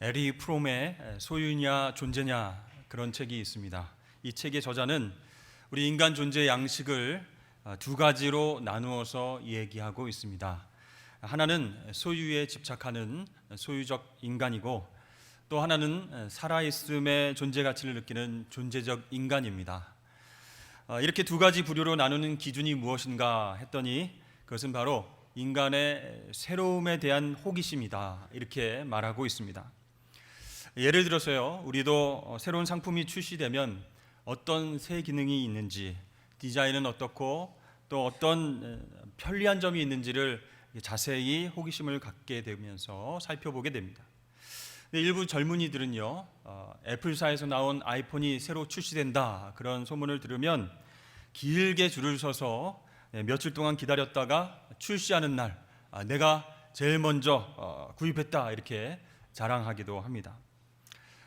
에리 프롬의 소유냐 존재냐 그런 책이 있습니다. 이 책의 저자는 우리 인간 존재의 양식을 두 가지로 나누어서 얘기하고 있습니다. 하나는 소유에 집착하는 소유적 인간이고, 또 하나는 살아있음의 존재 가치를 느끼는 존재적 인간입니다. 이렇게 두 가지 부류로 나누는 기준이 무엇인가 했더니 그것은 바로 인간의 새로움에 대한 호기심이다, 이렇게 말하고 있습니다. 예를 들어서요, 우리도 새로운 상품이 출시되면 어떤 새 기능이 있는지, 디자인은 어떻고 또 어떤 편리한 점이 있는지를 자세히 호기심을 갖게 되면서 살펴보게 됩니다. 일부 젊은이들은요, 애플사에서 나온 아이폰이 새로 출시된다 그런 소문을 들으면 길게 줄을 서서 며칠 동안 기다렸다가 출시하는 날 내가 제일 먼저 구입했다, 이렇게 자랑하기도 합니다.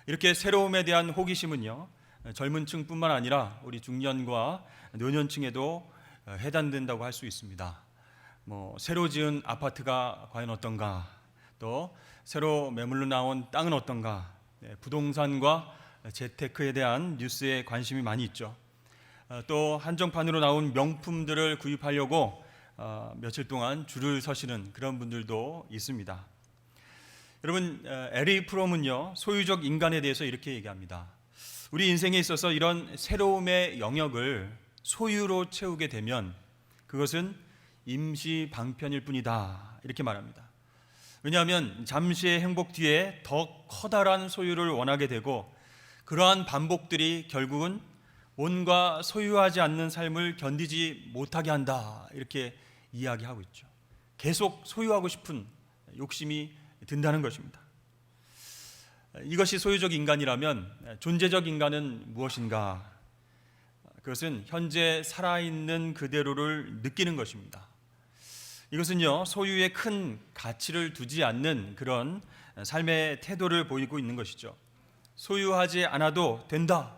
이렇게 새로움에 대한 호기심은요, 젊은 층뿐만 아니라 우리 중년과 노년층에도 해당된다고 할 수 있습니다. 새로 지은 아파트가 과연 어떤가, 또 새로 매물로 나온 땅은 어떤가, 부동산과 재테크에 대한 뉴스에 관심이 많이 있죠. 또 한정판으로 나온 명품들을 구입하려고 며칠 동안 줄을 서시는 그런 분들도 있습니다. 여러분, 에리 프롬은요, 소유적 인간에 대해서 이렇게 얘기합니다. 우리 인생에 있어서 이런 새로움의 영역을 소유로 채우게 되면 그것은 임시 방편일 뿐이다, 이렇게 말합니다. 왜냐하면 잠시의 행복 뒤에 더 커다란 소유를 원하게 되고, 그러한 반복들이 결국은 온과 소유하지 않는 삶을 견디지 못하게 한다, 이렇게 이야기하고 있죠. 계속 소유하고 싶은 욕심이 든다는 것입니다. 이것이 소유적 인간이라면 존재적 인간은 무엇인가? 그것은 현재 살아있는 그대로를 느끼는 것입니다. 이것은요, 소유에 큰 가치를 두지 않는 그런 삶의 태도를 보이고 있는 것이죠. 소유하지 않아도 된다.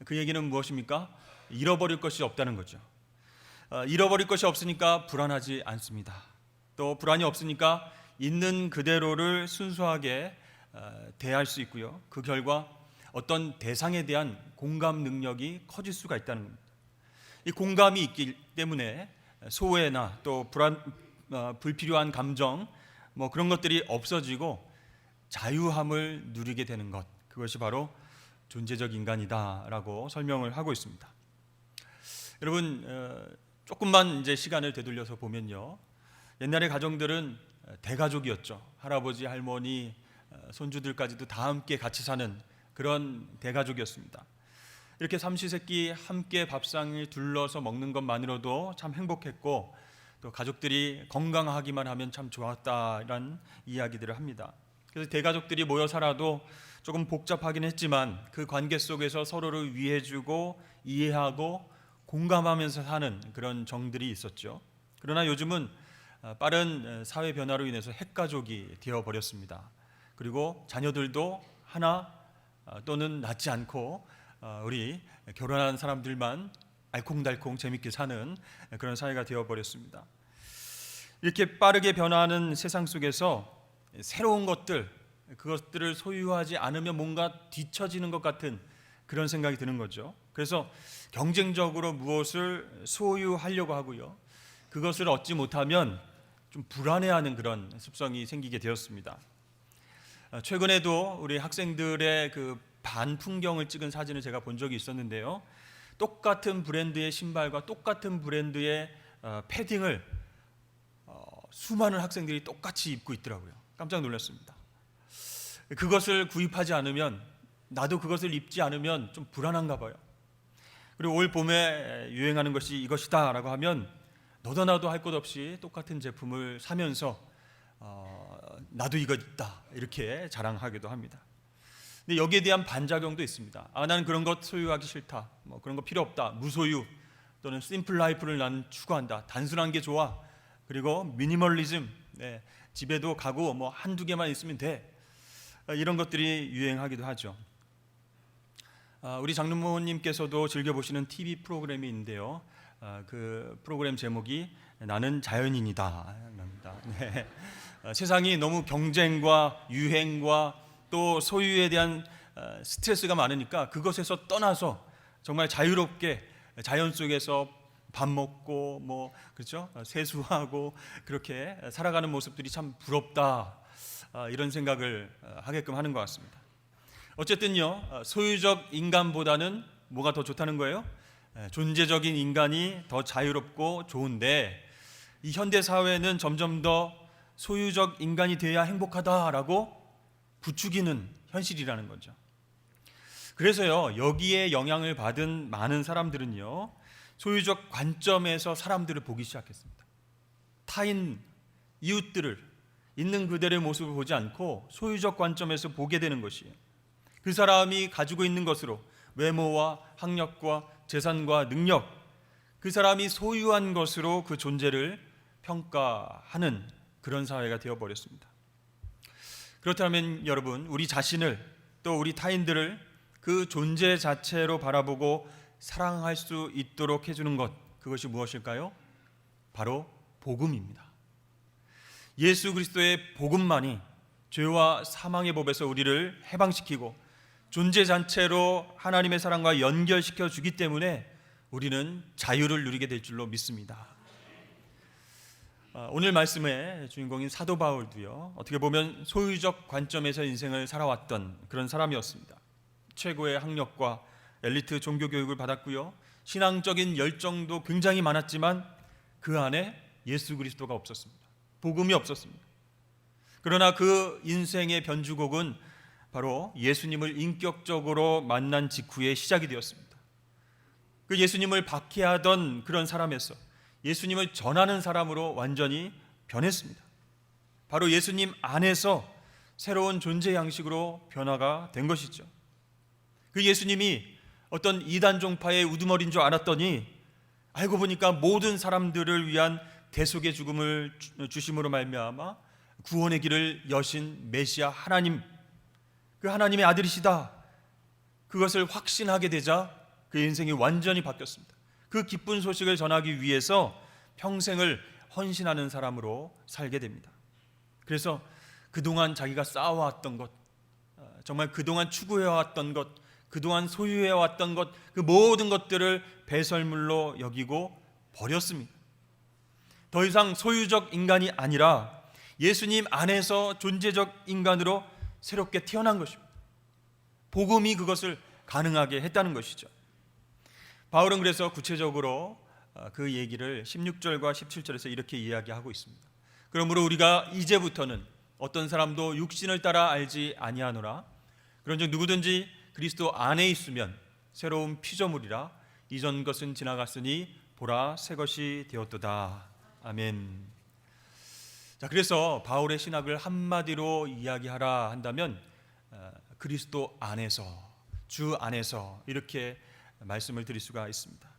그 얘기는 무엇입니까? 잃어버릴 것이 없다는 거죠. 잃어버릴 것이 없으니까 불안하지 않습니다. 또 불안이 없으니까 있는 그대로를 순수하게 대할 수 있고요. 그 결과 어떤 대상에 대한 공감 능력이 커질 수가 있다는 겁니다. 이 공감이 있기 때문에 소외나 또 불필요한 감정 그런 것들이 없어지고 자유함을 누리게 되는 것, 그것이 바로 존재적 인간이다라고 설명을 하고 있습니다. 여러분, 조금만 이제 시간을 되돌려서 보면요, 옛날의 가정들은 대가족이었죠. 할아버지, 할머니, 손주들까지도 다 함께 같이 사는 그런 대가족이었습니다. 이렇게 삼시세끼 함께 밥상을 둘러서 먹는 것만으로도 참 행복했고, 또 가족들이 건강하기만 하면 참 좋았다라는 이야기들을 합니다. 그래서 대가족들이 모여 살아도 조금 복잡하긴 했지만 그 관계 속에서 서로를 위해주고 이해하고 공감하면서 사는 그런 정들이 있었죠. 그러나 요즘은 빠른 사회 변화로 인해서 핵가족이 되어버렸습니다. 그리고 자녀들도 하나 또는 낳지 않고 우리 결혼한 사람들만 알콩달콩 재밌게 사는 그런 사회가 되어버렸습니다. 이렇게 빠르게 변화하는 세상 속에서 새로운 그것들을 소유하지 않으면 뭔가 뒤처지는 것 같은 그런 생각이 드는 거죠. 그래서 경쟁적으로 무엇을 소유하려고 하고요, 그것을 얻지 못하면 좀 불안해하는 그런 습성이 생기게 되었습니다. 최근에도 우리 학생들의 그 반풍경을 찍은 사진을 제가 본 적이 있었는데요, 똑같은 브랜드의 신발과 똑같은 브랜드의 패딩을 수많은 학생들이 똑같이 입고 있더라고요. 깜짝 놀랐습니다. 그것을 구입하지 않으면, 나도 그것을 입지 않으면 좀 불안한가 봐요. 그리고 올 봄에 유행하는 것이 이것이다 라고 하면 너도 나도 할 것 없이 똑같은 제품을 사면서 나도 이거 있다, 이렇게 자랑하기도 합니다. 근데 여기에 대한 반작용도 있습니다. 나는 그런 것 소유하기 싫다, 그런 거 필요 없다, 무소유, 또는 심플 라이프를 나는 추구한다, 단순한 게 좋아, 그리고 미니멀리즘, 집에도 가구 한두 개만 있으면 돼, 이런 것들이 유행하기도 하죠. 우리 장로님께서도 즐겨보시는 TV 프로그램이 있는데요, 그 프로그램 제목이 나는 자연인이다. 세상이 너무 경쟁과 유행과 또 소유에 대한 스트레스가 많으니까 그것에서 떠나서 정말 자유롭게 자연 속에서 밥 먹고 뭐 그렇죠? 세수하고 그렇게 살아가는 모습들이 참 부럽다, 이런 생각을 하게끔 하는 것 같습니다. 어쨌든요, 소유적 인간보다는 뭐가 더 좋다는 거예요? 존재적인 인간이 더 자유롭고 좋은데, 이 현대 사회는 점점 더 소유적 인간이 돼야 행복하다라고 부추기는 현실이라는 거죠. 그래서요, 여기에 영향을 받은 많은 사람들은요, 소유적 관점에서 사람들을 보기 시작했습니다. 타인, 이웃들을 있는 그대로의 모습을 보지 않고 소유적 관점에서 보게 되는 것이에요. 그 사람이 가지고 있는 것으로 외모와 학력과 재산과 능력, 그 사람이 소유한 것으로 그 존재를 평가하는 그런 사회가 되어버렸습니다. 그렇다면 여러분, 우리 자신을 또 우리 타인들을 그 존재 자체로 바라보고 사랑할 수 있도록 해주는 것, 그것이 무엇일까요? 바로 복음입니다. 예수 그리스도의 복음만이 죄와 사망의 법에서 우리를 해방시키고 존재 자체로 하나님의 사랑과 연결시켜 주기 때문에 우리는 자유를 누리게 될 줄로 믿습니다. 오늘 말씀의 주인공인 사도 바울도요, 어떻게 보면 소유적 관점에서 인생을 살아왔던 그런 사람이었습니다. 최고의 학력과 엘리트 종교 교육을 받았고요, 신앙적인 열정도 굉장히 많았지만 그 안에 예수 그리스도가 없었습니다. 복음이 없었습니다. 그러나 그 인생의 변주곡은 바로 예수님을 인격적으로 만난 직후에 시작이 되었습니다. 그 예수님을 박해하던 그런 사람에서 예수님을 전하는 사람으로 완전히 변했습니다. 바로 예수님 안에서 새로운 존재 양식으로 변화가 된 것이죠. 그 예수님이 어떤 이단 종파의 우두머리인 줄 알았더니 알고 보니까 모든 사람들을 위한 대속의 죽음을 주심으로 말미암아 구원의 길을 여신 메시아 하나님, 그 하나님의 아들이시다, 그것을 확신하게 되자 그 인생이 완전히 바뀌었습니다. 그 기쁜 소식을 전하기 위해서 평생을 헌신하는 사람으로 살게 됩니다. 그래서 그동안 자기가 쌓아왔던 것, 정말 그동안 추구해왔던 것, 그동안 소유해왔던 것, 그 모든 것들을 배설물로 여기고 버렸습니다. 더 이상 소유적 인간이 아니라 예수님 안에서 존재적 인간으로 새롭게 태어난 것입니다. 복음이 그것을 가능하게 했다는 것이죠. 바울은 그래서 구체적으로 그 얘기를 16절과 17절에서 이렇게 이야기하고 있습니다. 그러므로 우리가 이제부터는 어떤 사람도 육신을 따라 알지 아니하노라. 그런즉 누구든지 그리스도 안에 있으면 새로운 피조물이라, 이전 것은 지나갔으니 보라 새 것이 되었도다. 아멘. 자, 그래서 바울의 신학을 한마디로 이야기하라 한다면 그리스도 안에서, 주 안에서, 이렇게 말씀을 드릴 수가 있습니다.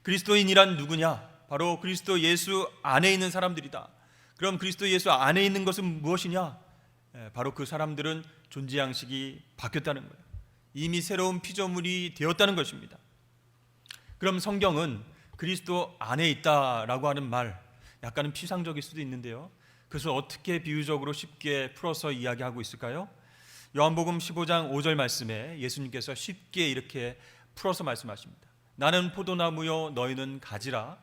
그리스도인이란 누구냐? 바로 그리스도 예수 안에 있는 사람들이다. 그럼 그리스도 예수 안에 있는 것은 무엇이냐? 바로 그 사람들은 존재 양식이 바뀌었다는 거예요. 이미 새로운 피조물이 되었다는 것입니다. 그럼 성경은 그리스도 안에 있다라고 하는 말, 약간은 피상적일 수도 있는데요, 그것을 어떻게 비유적으로 쉽게 풀어서 이야기하고 있을까요? 요한복음 15장 5절 말씀에 예수님께서 쉽게 이렇게 풀어서 말씀하십니다. 나는 포도나무요 너희는 가지라.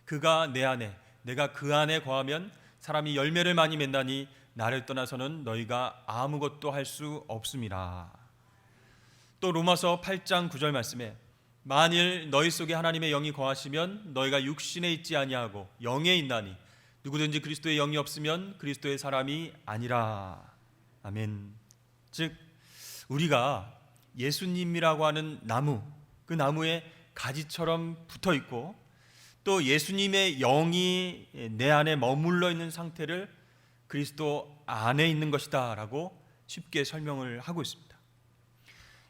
그가 내 안에 내가 그 안에 거하면 사람이 열매를 많이 맺나니 나를 떠나서는 너희가 아무것도 할 수 없음이라. 또 로마서 8장 9절 말씀에 만일 너희 속에 하나님의 영이 거하시면 너희가 육신에 있지 아니하고 영에 있나니 누구든지 그리스도의 영이 없으면 그리스도의 사람이 아니라. 아멘. 즉 우리가 예수님이라고 하는 나무, 그 나무에 가지처럼 붙어 있고 또 예수님의 영이 내 안에 머물러 있는 상태를 그리스도 안에 있는 것이다 라고 쉽게 설명을 하고 있습니다.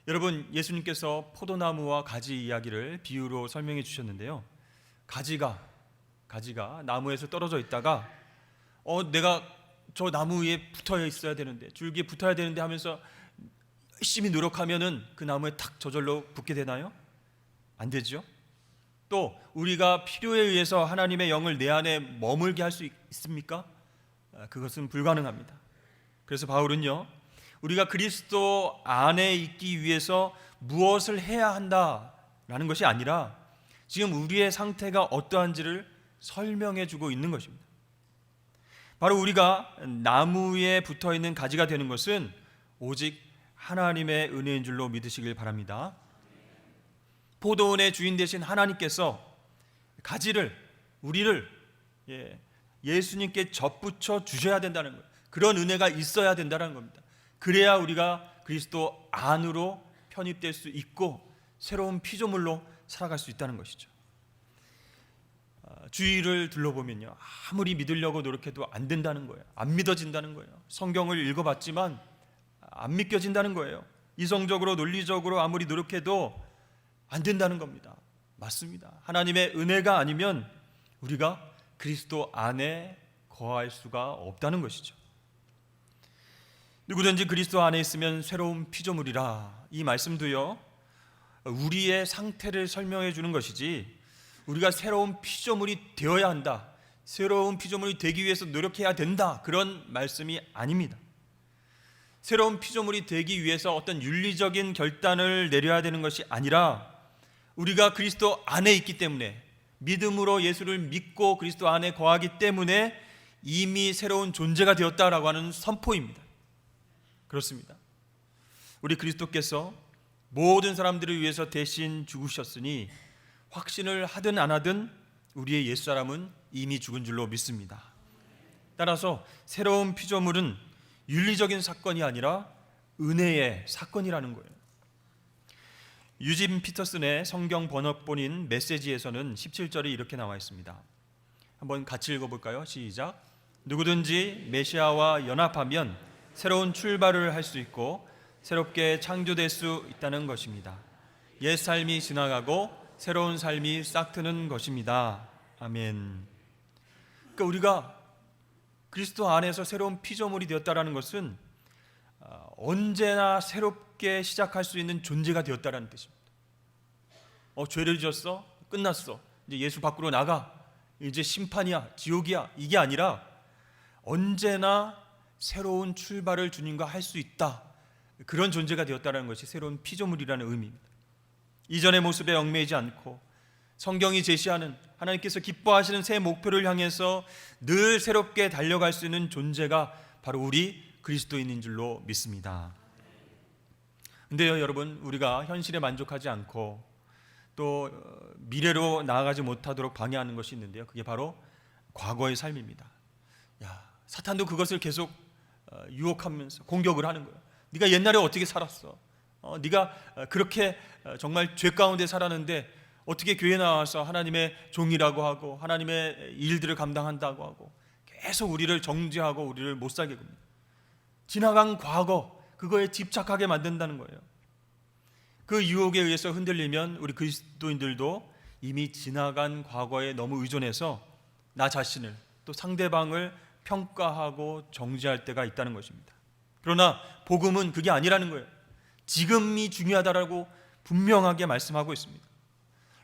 여러분, 예수님께서 포도나무와 가지 이야기를 비유로 설명해 주셨는데요, 가지가 나무에서 떨어져 있다가 내가 저 나무 위에 붙어 있어야 되는데, 줄기에 붙어야 되는데 하면서 열심히 노력하면은 그 나무에 탁 저절로 붙게 되나요? 안 되죠. 또 우리가 필요에 의해서 하나님의 영을 내 안에 머물게 할 수 있습니까? 그것은 불가능합니다. 그래서 바울은요, 우리가 그리스도 안에 있기 위해서 무엇을 해야 한다라는 것이 아니라 지금 우리의 상태가 어떠한지를 설명해 주고 있는 것입니다. 바로 우리가 나무에 붙어 있는 가지가 되는 것은 오직 하나님의 은혜인 줄로 믿으시길 바랍니다. 포도원의 주인 되신 하나님께서 가지를, 우리를 예수님께 접붙여 주셔야 된다는 거예요. 그런 은혜가 있어야 된다는 겁니다. 그래야 우리가 그리스도 안으로 편입될 수 있고 새로운 피조물로 살아갈 수 있다는 것이죠. 주위를 둘러보면요, 아무리 믿으려고 노력해도 안 된다는 거예요. 안 믿어진다는 거예요. 성경을 읽어봤지만 안 믿겨진다는 거예요. 이성적으로 논리적으로 아무리 노력해도 안 된다는 겁니다. 맞습니다. 하나님의 은혜가 아니면 우리가 그리스도 안에 거할 수가 없다는 것이죠. 누구든지 그리스도 안에 있으면 새로운 피조물이라, 이 말씀도요, 우리의 상태를 설명해 주는 것이지 우리가 새로운 피조물이 되어야 한다, 새로운 피조물이 되기 위해서 노력해야 된다, 그런 말씀이 아닙니다. 새로운 피조물이 되기 위해서 어떤 윤리적인 결단을 내려야 되는 것이 아니라 우리가 그리스도 안에 있기 때문에, 믿음으로 예수를 믿고 그리스도 안에 거하기 때문에 이미 새로운 존재가 되었다라고 하는 선포입니다. 그렇습니다. 우리 그리스도께서 모든 사람들을 위해서 대신 죽으셨으니 확신을 하든 안 하든 우리의 옛사람은 이미 죽은 줄로 믿습니다. 따라서 새로운 피조물은 윤리적인 사건이 아니라 은혜의 사건이라는 거예요. 유진 피터슨의 성경 번역본인 메시지에서는 17절이 이렇게 나와 있습니다. 한번 같이 읽어볼까요? 시작. 누구든지 메시아와 연합하면 새로운 출발을 할 수 있고 새롭게 창조될 수 있다는 것입니다. 옛 삶이 지나가고 새로운 삶이 싹트는 것입니다. 아멘. 그러니까 우리가 그리스도 안에서 새로운 피조물이 되었다는 것은 언제나 새롭게 시작할 수 있는 존재가 되었다는 뜻입니다. 죄를 지었어? 끝났어. 이제 예수 밖으로 나가. 이제 심판이야, 지옥이야. 이게 아니라 언제나 새로운 출발을 주님과 할 수 있다, 그런 존재가 되었다는 것이 새로운 피조물이라는 의미입니다. 이전의 모습에 얽매이지 않고 성경이 제시하는 하나님께서 기뻐하시는 새 목표를 향해서 늘 새롭게 달려갈 수 있는 존재가 바로 우리 그리스도인인 줄로 믿습니다. 근데요, 여러분, 우리가 현실에 만족하지 않고 또 미래로 나아가지 못하도록 방해하는 것이 있는데요, 그게 바로 과거의 삶입니다. 사탄도 그것을 계속 유혹하면서 공격을 하는 거예요. 네가 옛날에 어떻게 살았어? 네가 그렇게 정말 죄 가운데 살았는데 어떻게 교회 나와서 하나님의 종이라고 하고 하나님의 일들을 감당한다고 하고 계속 우리를 정죄하고 우리를 못 살게 합니다. 지나간 과거, 그거에 집착하게 만든다는 거예요. 그 유혹에 의해서 흔들리면 우리 그리스도인들도 이미 지나간 과거에 너무 의존해서 나 자신을 또 상대방을 평가하고 정죄할 때가 있다는 것입니다. 그러나 복음은 그게 아니라는 거예요. 지금이 중요하다라고 분명하게 말씀하고 있습니다.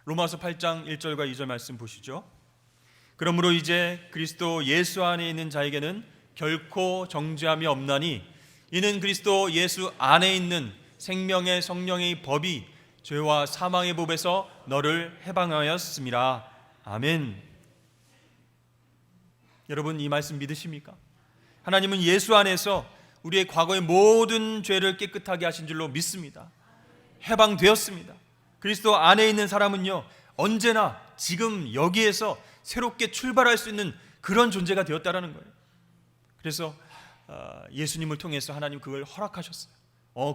로마서 8장 1절과 2절 말씀 보시죠. 그러므로 이제 그리스도 예수 안에 있는 자에게는 결코 정죄함이 없나니 이는 그리스도 예수 안에 있는 생명의 성령의 법이 죄와 사망의 법에서 너를 해방하였습니다. 아멘. 여러분, 이 말씀 믿으십니까? 하나님은 예수 안에서 우리의 과거의 모든 죄를 깨끗하게 하신 줄로 믿습니다. 해방되었습니다. 그리스도 안에 있는 사람은요, 언제나 지금 여기에서 새롭게 출발할 수 있는 그런 존재가 되었다라는 거예요. 그래서 예수님을 통해서 하나님 그걸 허락하셨어요.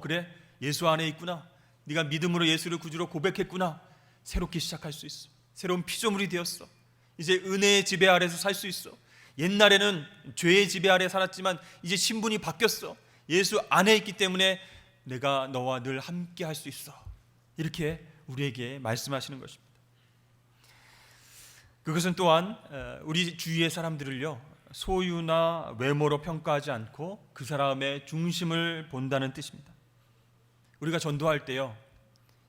그래? 예수 안에 있구나. 네가 믿음으로 예수를 구주로 고백했구나. 새롭게 시작할 수 있어. 새로운 피조물이 되었어. 이제 은혜의 지배 아래서 살 수 있어. 옛날에는 죄의 지배 아래 살았지만 이제 신분이 바뀌었어. 예수 안에 있기 때문에 내가 너와 늘 함께 할 수 있어. 이렇게 우리에게 말씀하시는 것입니다. 그것은 또한 우리 주위의 사람들을요, 소유나 외모로 평가하지 않고 그 사람의 중심을 본다는 뜻입니다. 우리가 전도할 때요,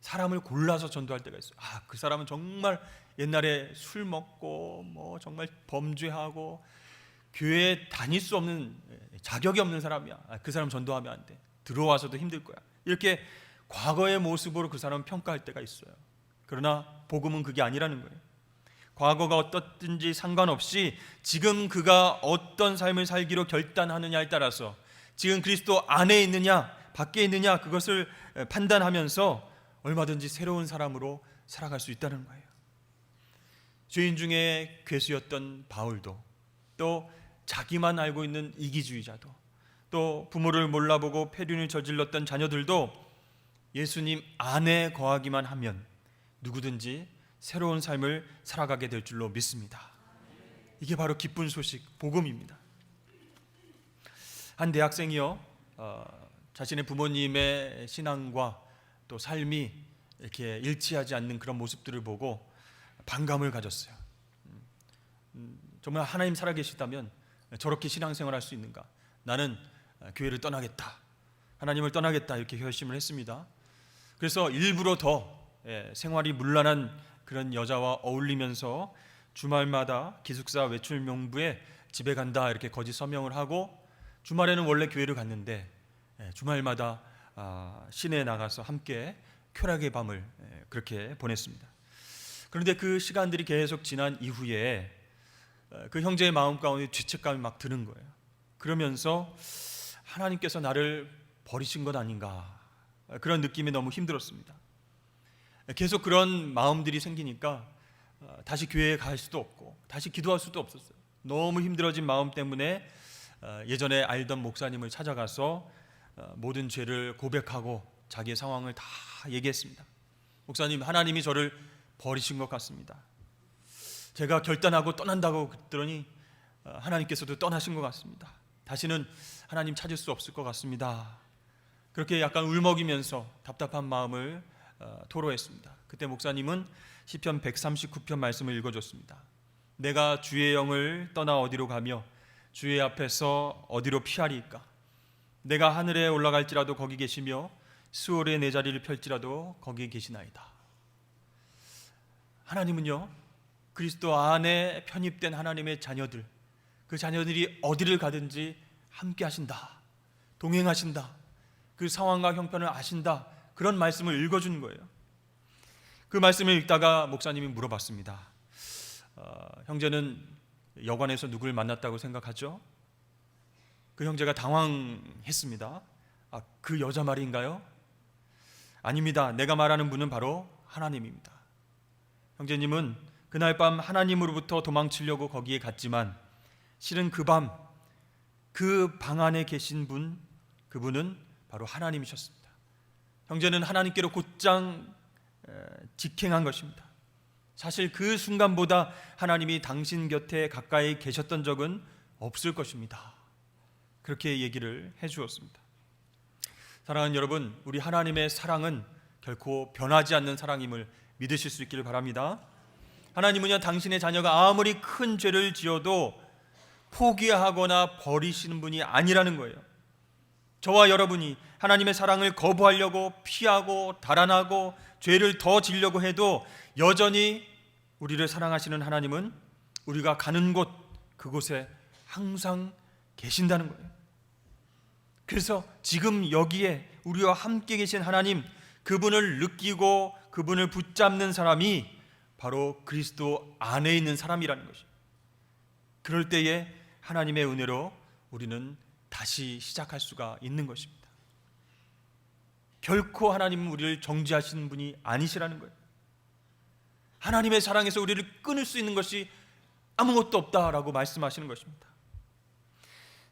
사람을 골라서 전도할 때가 있어요. 그 사람은 정말 옛날에 술 먹고 뭐 정말 범죄하고 교회에 다닐 수 없는, 자격이 없는 사람이야. 그 사람 전도하면 안 돼. 들어와서도 힘들 거야. 이렇게 과거의 모습으로 그 사람은 평가할 때가 있어요. 그러나 복음은 그게 아니라는 거예요. 과거가 어떻든지 상관없이 지금 그가 어떤 삶을 살기로 결단하느냐에 따라서 지금 그리스도 안에 있느냐 밖에 있느냐 그것을 판단하면서 얼마든지 새로운 사람으로 살아갈 수 있다는 거예요. 죄인 중에 괴수였던 바울도, 또 자기만 알고 있는 이기주의자도, 또 부모를 몰라보고 폐륜을 저질렀던 자녀들도 예수님 안에 거하기만 하면 누구든지 새로운 삶을 살아가게 될 줄로 믿습니다. 이게 바로 기쁜 소식, 복음입니다. 한 대학생이요, 자신의 부모님의 신앙과 또 삶이 이렇게 일치하지 않는 그런 모습들을 보고 반감을 가졌어요. 정말 하나님 살아계시다면 저렇게 신앙생활할 수 있는가? 나는 교회를 떠나겠다, 하나님을 떠나겠다, 이렇게 결심을 했습니다. 그래서 일부러 더 생활이 문란한 그런 여자와 어울리면서 주말마다 기숙사 외출 명부에 집에 간다 이렇게 거짓 서명을 하고, 주말에는 원래 교회를 갔는데 주말마다 시내에 나가서 함께 쾌락의 밤을 그렇게 보냈습니다. 그런데 그 시간들이 계속 지난 이후에 그 형제의 마음 가운데 죄책감이 막 드는 거예요. 그러면서 하나님께서 나를 버리신 것 아닌가, 그런 느낌이 너무 힘들었습니다. 계속 그런 마음들이 생기니까 다시 교회에 갈 수도 없고 다시 기도할 수도 없었어요. 너무 힘들어진 마음 때문에 예전에 알던 목사님을 찾아가서 모든 죄를 고백하고 자기의 상황을 다 얘기했습니다. 목사님, 하나님이 저를 버리신 것 같습니다. 제가 결단하고 떠난다고 그랬더니 하나님께서도 떠나신 것 같습니다. 다시는 하나님 찾을 수 없을 것 같습니다. 그렇게 약간 울먹이면서 답답한 마음을 토로했습니다. 그때 목사님은 시편 139편 말씀을 읽어줬습니다. 내가 주의 영을 떠나 어디로 가며 주의 앞에서 어디로 피하리이까? 내가 하늘에 올라갈지라도 거기 계시며 수월에 내 자리를 펼지라도 거기 계시나이다. 하나님은요, 그리스도 안에 편입된 하나님의 자녀들, 그 자녀들이 어디를 가든지 함께 하신다, 동행하신다, 그 상황과 형편을 아신다, 그런 말씀을 읽어주는 거예요. 그 말씀을 읽다가 목사님이 물어봤습니다. 형제는 여관에서 누굴 만났다고 생각하죠? 그 형제가 당황했습니다. 그 여자 말인가요? 아닙니다. 내가 말하는 분은 바로 하나님입니다. 형제님은 그날 밤 하나님으로부터 도망치려고 거기에 갔지만 실은 그 밤 그 방 안에 계신 분, 그분은 바로 하나님이셨습니다. 형제는 하나님께로 곧장 직행한 것입니다. 사실 그 순간보다 하나님이 당신 곁에 가까이 계셨던 적은 없을 것입니다. 그렇게 얘기를 해주었습니다. 사랑하는 여러분, 우리 하나님의 사랑은 결코 변하지 않는 사랑임을 믿으실 수 있기를 바랍니다. 하나님은요, 당신의 자녀가 아무리 큰 죄를 지어도 포기하거나 버리시는 분이 아니라는 거예요. 저와 여러분이 하나님의 사랑을 거부하려고 피하고 달아나고 죄를 더 지려고 해도 여전히 우리를 사랑하시는 하나님은 우리가 가는 곳, 그곳에 항상 계신다는 거예요. 그래서 지금 여기에 우리와 함께 계신 하나님, 그분을 느끼고 그분을 붙잡는 사람이 바로 그리스도 안에 있는 사람이라는 것이에요. 그럴 때에 하나님의 은혜로 우리는 다시 시작할 수가 있는 것입니다. 결코 하나님은 우리를 정죄하시는 분이 아니시라는 거예요. 하나님의 사랑에서 우리를 끊을 수 있는 것이 아무것도 없다라고 말씀하시는 것입니다.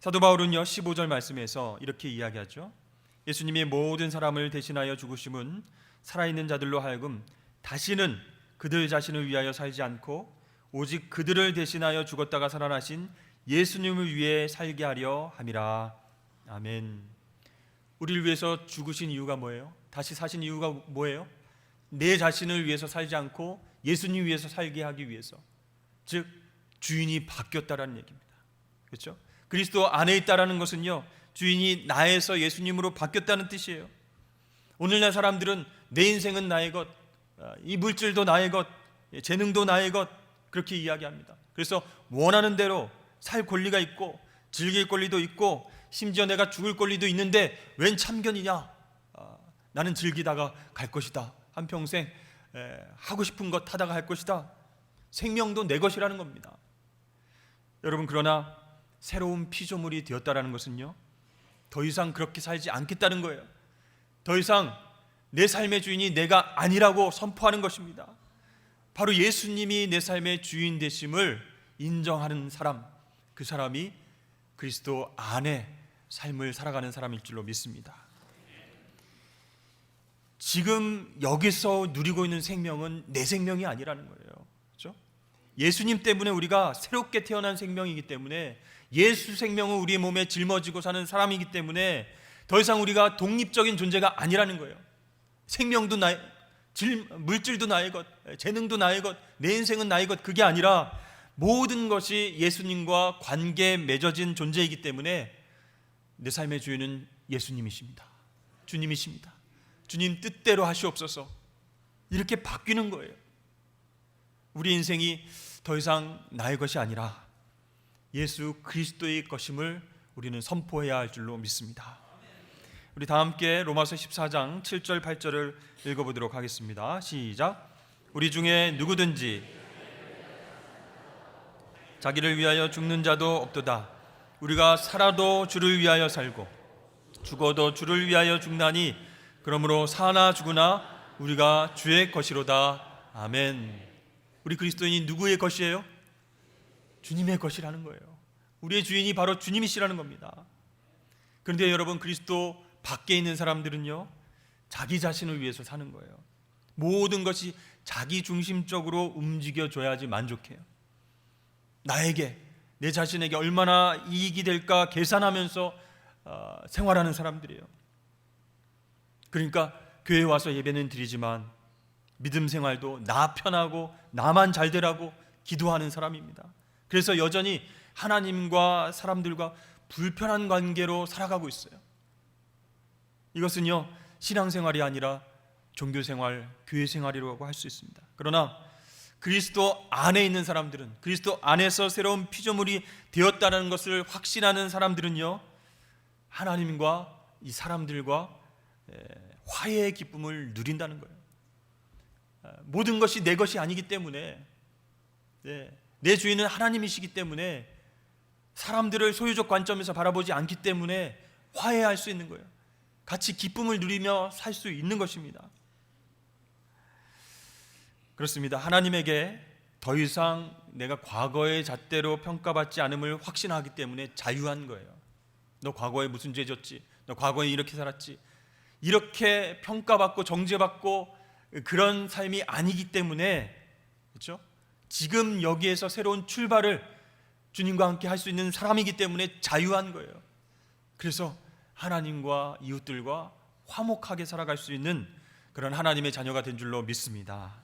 사도 바울은요, 15절 말씀에서 이렇게 이야기하죠. 예수님이 모든 사람을 대신하여 죽으심은 살아있는 자들로 하여금 다시는 그들 자신을 위하여 살지 않고 오직 그들을 대신하여 죽었다가 살아나신 예수님을 위해 살게 하려 함이라. 아멘. 우리를 위해서 죽으신 이유가 뭐예요? 다시 사신 이유가 뭐예요? 내 자신을 위해서 살지 않고 예수님 위해서 살게 하기 위해서. 즉 주인이 바뀌었다라는 얘기입니다. 그렇죠? 그리스도 안에 있다라는 것은요, 주인이 나에서 예수님으로 바뀌었다는 뜻이에요. 오늘날 사람들은 내 인생은 나의 것, 이 물질도 나의 것, 재능도 나의 것, 그렇게 이야기합니다. 그래서 원하는 대로 살 권리가 있고 즐길 권리도 있고 심지어 내가 죽을 권리도 있는데 웬 참견이냐? 나는 즐기다가 갈 것이다. 한평생 하고 싶은 것 하다가 갈 것이다. 생명도 내 것이라는 겁니다. 여러분, 그러나 새로운 피조물이 되었다라는 것은요, 더 이상 그렇게 살지 않겠다는 거예요. 더 이상 내 삶의 주인이 내가 아니라고 선포하는 것입니다. 바로 예수님이 내 삶의 주인 되심을 인정하는 사람, 그 사람이 그리스도 안에 삶을 살아가는 사람일 줄로 믿습니다. 지금 여기서 누리고 있는 생명은 내 생명이 아니라는 거예요. 그렇죠? 예수님 때문에 우리가 새롭게 태어난 생명이기 때문에, 예수 생명은 우리의 몸에 짊어지고 사는 사람이기 때문에 더 이상 우리가 독립적인 존재가 아니라는 거예요. 생명도 나의, 물질도 나의 것, 재능도 나의 것, 내 인생은 나의 것, 그게 아니라 모든 것이 예수님과 관계에 맺어진 존재이기 때문에 내 삶의 주인은 예수님이십니다. 주님이십니다. 주님 뜻대로 하시옵소서. 이렇게 바뀌는 거예요. 우리 인생이 더 이상 나의 것이 아니라 예수 그리스도의 것임을 우리는 선포해야 할 줄로 믿습니다. 우리 다 함께 로마서 14장 7절 8절을 읽어보도록 하겠습니다. 시작. 우리 중에 누구든지 자기를 위하여 죽는 자도 없도다. 우리가 살아도 주를 위하여 살고 죽어도 주를 위하여 죽나니 그러므로 사나 죽으나 우리가 주의 것이로다. 아멘. 우리 그리스도인이 누구의 것이에요? 주님의 것이라는 거예요. 우리의 주인이 바로 주님이시라는 겁니다. 그런데 여러분, 그리스도 밖에 있는 사람들은요, 자기 자신을 위해서 사는 거예요. 모든 것이 자기 중심적으로 움직여줘야지 만족해요. 나에게, 내 자신에게 얼마나 이익이 될까 계산하면서 생활하는 사람들이에요. 그러니까 교회에 와서 예배는 드리지만 믿음 생활도 나 편하고 나만 잘 되라고 기도하는 사람입니다. 그래서 여전히 하나님과 사람들과 불편한 관계로 살아가고 있어요. 이것은요, 신앙생활이 아니라 종교생활, 교회생활이라고 할 수 있습니다. 그러나 그리스도 안에 있는 사람들은, 그리스도 안에서 새로운 피조물이 되었다는 것을 확신하는 사람들은요, 하나님과 이 사람들과 화해의 기쁨을 누린다는 거예요. 모든 것이 내 것이 아니기 때문에, 내 주인은 하나님이시기 때문에 사람들을 소유적 관점에서 바라보지 않기 때문에 화해할 수 있는 거예요. 같이 기쁨을 누리며 살 수 있는 것입니다. 그렇습니다. 하나님에게 더 이상 내가 과거의 잣대로 평가받지 않음을 확신하기 때문에 자유한 거예요. 너 과거에 무슨 죄 졌지? 너 과거에 이렇게 살았지? 이렇게 평가받고 정죄받고 그런 삶이 아니기 때문에, 그렇죠? 지금 여기에서 새로운 출발을 주님과 함께 할 수 있는 사람이기 때문에 자유한 거예요. 그래서 하나님과 이웃들과 화목하게 살아갈 수 있는 그런 하나님의 자녀가 된 줄로 믿습니다.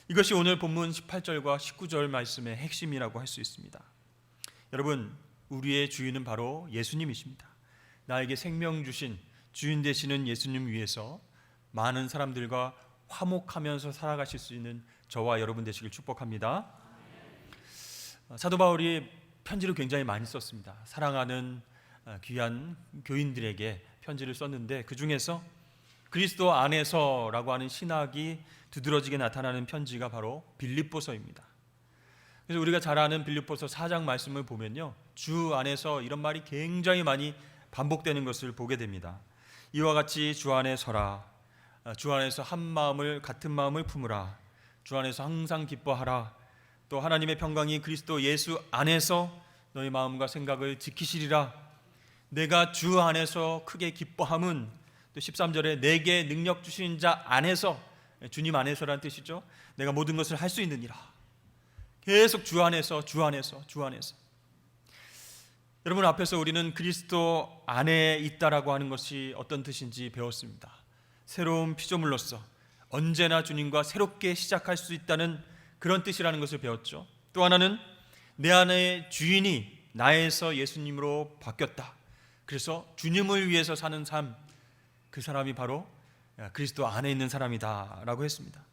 이것이 오늘 본문 18절과 19절 말씀의 핵심이라고 할 수 있습니다. 여러분, 우리의 주인은 바로 예수님이십니다. 나에게 생명 주신 주인 되시는 예수님 위해서 많은 사람들과 화목하면서 살아가실 수 있는 저와 여러분 되시길 축복합니다. 사도 바울이 편지를 굉장히 많이 썼습니다. 사랑하는 귀한 교인들에게 편지를 썼는데, 그 중에서 그리스도 안에서라고 하는 신학이 두드러지게 나타나는 편지가 바로 빌립보서입니다. 그래서 우리가 잘 아는 빌립보서 4장 말씀을 보면요, 주 안에서 이런 말이 굉장히 많이 반복되는 것을 보게 됩니다. 이와 같이 주 안에 서라. 주 안에서 한 마음을, 같은 마음을 품으라. 주 안에서 항상 기뻐하라. 또 하나님의 평강이 그리스도 예수 안에서 너희 마음과 생각을 지키시리라. 내가 주 안에서 크게 기뻐함은, 또 13절에 내게 능력 주신 자 안에서, 주님 안에서라는 뜻이죠. 내가 모든 것을 할 수 있느니라. 계속 주 안에서, 주 안에서, 주 안에서. 여러분 앞에서 우리는 그리스도 안에 있다라고 하는 것이 어떤 뜻인지 배웠습니다. 새로운 피조물로서 언제나 주님과 새롭게 시작할 수 있다는 그런 뜻이라는 것을 배웠죠. 또 하나는 내 안에 주인이 나에서 예수님으로 바뀌었다. 그래서 주님을 위해서 사는 삶, 그 사람이 바로 그리스도 안에 있는 사람이다 라고 했습니다.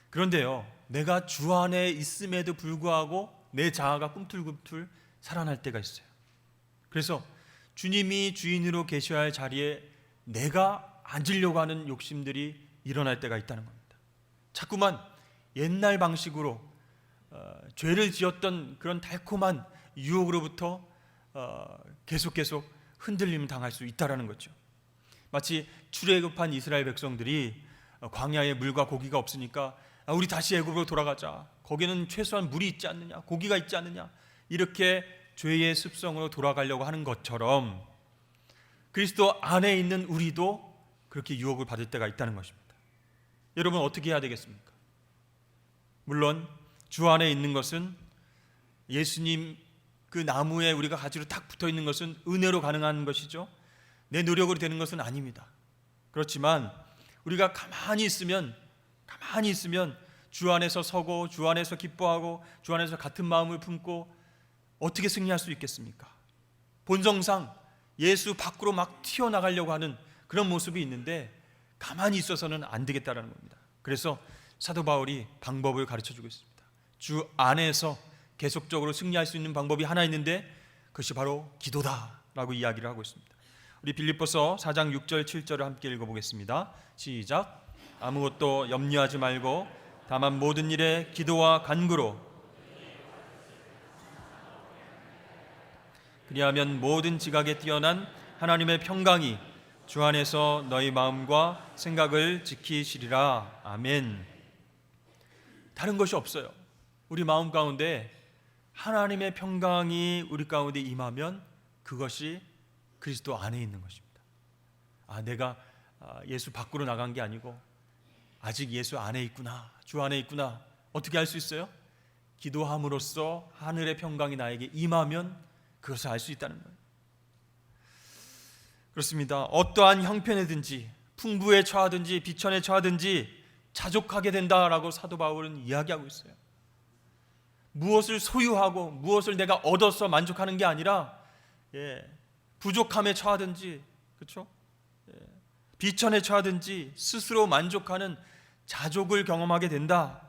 그런데요, 내가 주 안에 있음에도 불구하고 내 자아가 꿈틀꿈틀 살아날 때가 있어요. 그래서 주님이 주인으로 계셔야 할 자리에 내가 앉으려고 하는 욕심들이 일어날 때가 있다는 겁니다. 자꾸만 옛날 방식으로 죄를 지었던 그런 달콤한 유혹으로부터 계속 흔들림 당할 수 있다는 거죠. 마치 출애굽한 이스라엘 백성들이 광야에 물과 고기가 없으니까 우리 다시 애굽으로 돌아가자, 거기는 최소한 물이 있지 않느냐, 고기가 있지 않느냐, 이렇게 죄의 습성으로 돌아가려고 하는 것처럼 그리스도 안에 있는 우리도 그렇게 유혹을 받을 때가 있다는 것입니다. 여러분, 어떻게 해야 되겠습니까? 물론 주 안에 있는 것은, 예수님 그 나무에 우리가 가지로 딱 붙어 있는 것은 은혜로 가능한 것이죠. 내 노력으로 되는 것은 아닙니다. 그렇지만 우리가 가만히 있으면 주 안에서 서고, 주 안에서 기뻐하고, 주 안에서 같은 마음을 품고 어떻게 승리할 수 있겠습니까? 본성상 예수 밖으로 막 튀어나가려고 하는 그런 모습이 있는데 가만히 있어서는 안 되겠다는 겁니다. 그래서 사도 바울이 방법을 가르쳐주고 있습니다. 주 안에서 계속적으로 승리할 수 있는 방법이 하나 있는데 그것이 바로 기도다라고 이야기를 하고 있습니다. 우리 빌립보서 4장 6절 7절을 함께 읽어보겠습니다. 시작. 아무것도 염려하지 말고 다만 모든 일에 기도와 간구로, 그리하면 모든 지각에 뛰어난 하나님의 평강이 주 안에서 너희 마음과 생각을 지키시리라. 아멘. 다른 것이 없어요. 우리 마음 가운데 하나님의 평강이 우리 가운데 임하면 그것이 그리스도 안에 있는 것입니다. 내가 예수 밖으로 나간 게 아니고 아직 예수 안에 있구나, 주 안에 있구나. 어떻게 알 수 있어요? 기도함으로써 하늘의 평강이 나에게 임하면 그것을 알 수 있다는 거예요. 그렇습니다. 어떠한 형편이든지, 풍부에 처하든지 비천에 처하든지 자족하게 된다라고 사도 바울은 이야기하고 있어요. 무엇을 소유하고 무엇을 내가 얻어서 만족하는 게 아니라 부족함에 처하든지, 그렇죠? 비천에 처하든지 스스로 만족하는 자족을 경험하게 된다.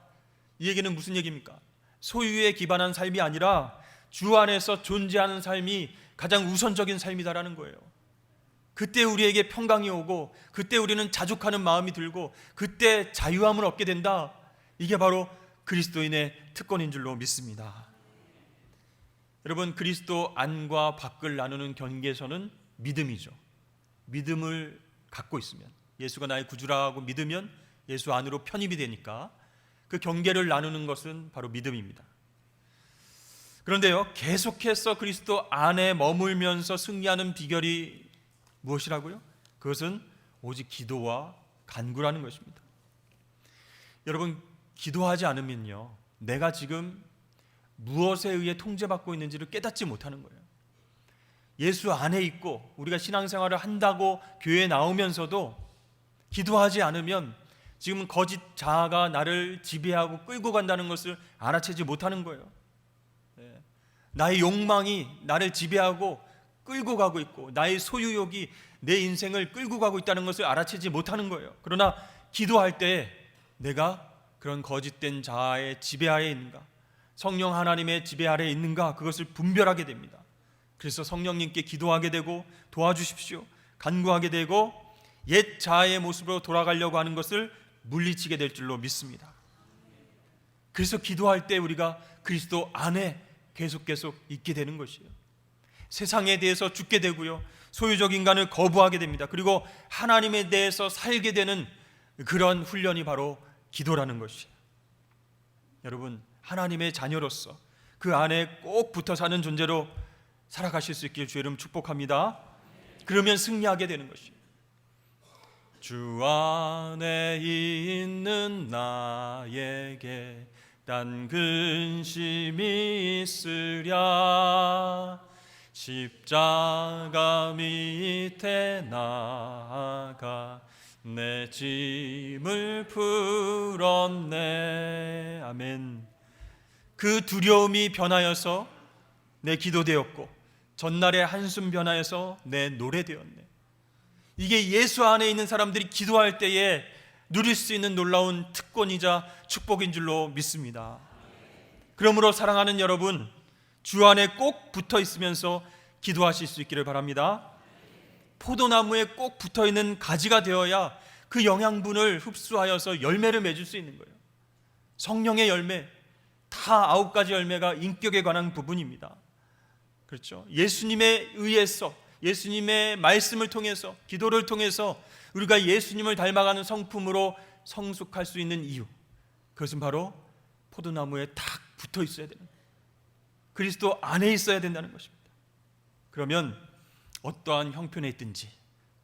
이 얘기는 무슨 얘기입니까? 소유에 기반한 삶이 아니라 주 안에서 존재하는 삶이 가장 우선적인 삶이다라는 거예요. 그때 우리에게 평강이 오고, 그때 우리는 자족하는 마음이 들고, 그때 자유함을 얻게 된다. 이게 바로 그리스도인의 특권인 줄로 믿습니다. 여러분, 그리스도 안과 밖을 나누는 경계선은 믿음이죠. 믿음을 갖고 있으면, 예수가 나의 구주라고 믿으면 예수 안으로 편입이 되니까 그 경계를 나누는 것은 바로 믿음입니다. 그런데요, 계속해서 그리스도 안에 머물면서 승리하는 비결이 무엇이라고요? 그것은 오직 기도와 간구라는 것입니다. 여러분, 기도하지 않으면요, 내가 지금 무엇에 의해 통제받고 있는지를 깨닫지 못하는 거예요. 예수 안에 있고 우리가 신앙생활을 한다고 교회에 나오면서도 기도하지 않으면 지금 거짓 자아가 나를 지배하고 끌고 간다는 것을 알아채지 못하는 거예요. 나의 욕망이 나를 지배하고 끌고 가고 있고, 나의 소유욕이 내 인생을 끌고 가고 있다는 것을 알아채지 못하는 거예요. 그러나 기도할 때 내가 그런 거짓된 자아의 지배하에 있는가, 성령 하나님의 지배 아래에 있는가, 그것을 분별하게 됩니다. 그래서 성령님께 기도하게 되고 도와주십시오, 간구하게 되고 옛 자아의 모습으로 돌아가려고 하는 것을 물리치게 될 줄로 믿습니다. 그래서 기도할 때 우리가 그리스도 안에 계속 있게 되는 것이에요. 세상에 대해서 죽게 되고요, 소유적 인간을 거부하게 됩니다. 그리고 하나님에 대해서 살게 되는 그런 훈련이 바로 기도라는 것이에요. 여러분, 하나님의 자녀로서 그 안에 꼭 붙어 사는 존재로 살아가실 수 있길 주의 이름 축복합니다. 그러면 승리하게 되는 것이에요. 주 안에 있는 나에게 단 근심이 있으랴, 십자가 밑에 나아가 내 짐을 풀었네. 아멘. 그 두려움이 변하여서 내 기도 되었고, 전날의 한숨 변하여서 내 노래 되었네. 이게 예수 안에 있는 사람들이 기도할 때에 누릴 수 있는 놀라운 특권이자 축복인 줄로 믿습니다. 그러므로 사랑하는 여러분, 주 안에 꼭 붙어 있으면서 기도하실 수 있기를 바랍니다. 포도나무에 꼭 붙어있는 가지가 되어야 그 영양분을 흡수하여서 열매를 맺을 수 있는 거예요. 성령의 열매, 다 9가지 열매가 인격에 관한 부분입니다. 그렇죠? 예수님에 의해서, 예수님의 말씀을 통해서, 기도를 통해서 우리가 예수님을 닮아가는 성품으로 성숙할 수 있는 이유, 그것은 바로 포도나무에 딱 붙어 있어야 되는 거예요. 그리스도 안에 있어야 된다는 것입니다. 그러면 어떠한 형편에 있든지,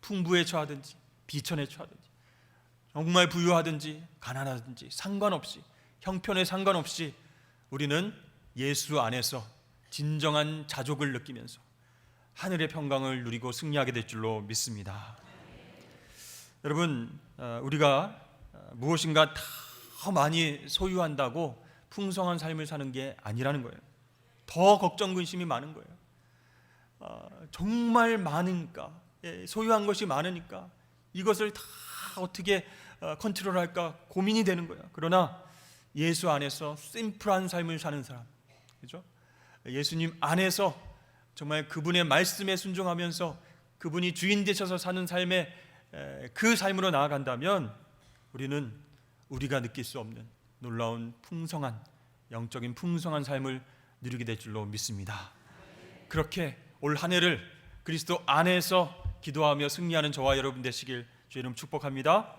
풍부에 처하든지 비천에 처하든지, 정말 부유하든지 가난하든지 상관없이, 형편에 상관없이 우리는 예수 안에서 진정한 자족을 느끼면서 하늘의 평강을 누리고 승리하게 될 줄로 믿습니다. 여러분, 우리가 무엇인가 더 많이 소유한다고 풍성한 삶을 사는 게 아니라는 거예요. 더 걱정 근심이 많은 거예요. 정말 많으니까, 소유한 것이 많으니까 이것을 다 어떻게 컨트롤할까 고민이 되는 거예요. 그러나 예수 안에서 심플한 삶을 사는 사람, 그렇죠? 예수님 안에서 정말 그분의 말씀에 순종하면서 그분이 주인 되셔서 사는 삶에 그 삶으로 나아간다면 우리는 우리가 느낄 수 없는 놀라운 풍성한, 영적인 풍성한 삶을 누리게 될 줄로 믿습니다. 그렇게 올 한 해를 그리스도 안에서 기도하며 승리하는 저와 여러분 되시길 주의 이름 축복합니다.